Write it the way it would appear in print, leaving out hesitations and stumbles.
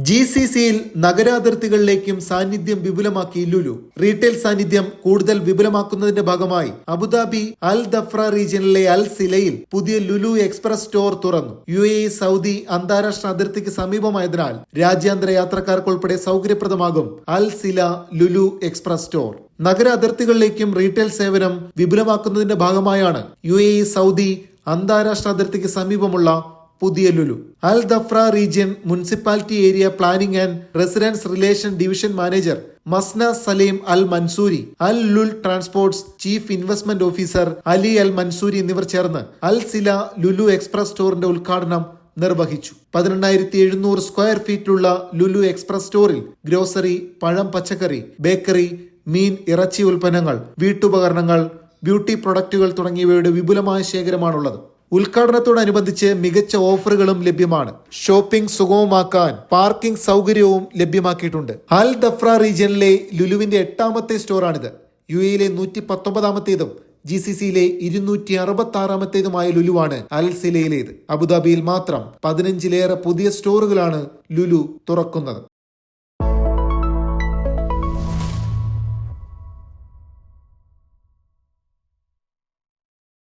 GCCയിൽ നഗരാതിർത്തികളിലേക്കും സാന്നിധ്യം വിപുലമാക്കി ലുലു. റീറ്റെയിൽ സാന്നിധ്യം കൂടുതൽ വിപുലമാക്കുന്നതിന്റെ ഭാഗമായി അബുദാബി അൽ ദഫ്ര റീജിയനിലെ അൽ സിലയിൽ പുതിയ ലുലു എക്സ്പ്രസ് സ്റ്റോർ തുറന്നു. UAE സൗദി അന്താരാഷ്ട്ര അതിർത്തിക്ക് സമീപമായതിനാൽ രാജ്യാന്തര യാത്രക്കാർക്കുൾപ്പെടെ സൗകര്യപ്രദമാകും അൽ സില ലുലു എക്സ്പ്രസ് സ്റ്റോർ. നഗര അതിർത്തികളിലേക്കും റീറ്റെയിൽ സേവനം വിപുലമാക്കുന്നതിന്റെ ഭാഗമായാണ് UAE സൗദി അന്താരാഷ്ട്ര അതിർത്തിക്ക് സമീപമുള്ള പുതിയ Lulu. Al Dhafra region municipality area planning and residence relation division manager Masna Salim Al Mansoori, Al ലുൽ transports chief investment officer Ali Al Mansoori എന്നിവർ ചേർന്ന് അൽ സില ലുലു എക്സ്പ്രസ് സ്റ്റോറിന്റെ ഉദ്ഘാടനം നിർവഹിച്ചു. 18,700 സ്ക്വയർ ഫീറ്റിലുള്ള ലുലു എക്സ്പ്രസ് സ്റ്റോറിൽ ഗ്രോസറി, പഴം, പച്ചക്കറി, ബേക്കറി, മീൻ, ഇറച്ചി ഉൽപ്പന്നങ്ങൾ, വീട്ടുപകരണങ്ങൾ, ബ്യൂട്ടി പ്രൊഡക്റ്റുകൾ തുടങ്ങിയവയുടെ വിപുലമായ ശേഖരമാണുള്ളത്. ഉദ്ഘാടനത്തോടനുബന്ധിച്ച് മികച്ച ഓഫറുകളും ലഭ്യമാണ്. ഷോപ്പിംഗ് സുഗമമാക്കാൻ പാർക്കിംഗ് സൗകര്യവും ലഭ്യമാക്കിയിട്ടുണ്ട്. Al Dhafra റീജിയനിലെ ലുലുവിന്റെ 8ാമത്തെ സ്റ്റോറാണിത്. UAEയിലെ 119ാമത്തേതും GCCയിലെ 266ാമത്തേതുമായ ലുലുവാണ് അൽ സിലയിലേത്. അബുദാബിയിൽ മാത്രം 15ലേറെ പുതിയ സ്റ്റോറുകളാണ് ലുലു തുറക്കുന്നത്.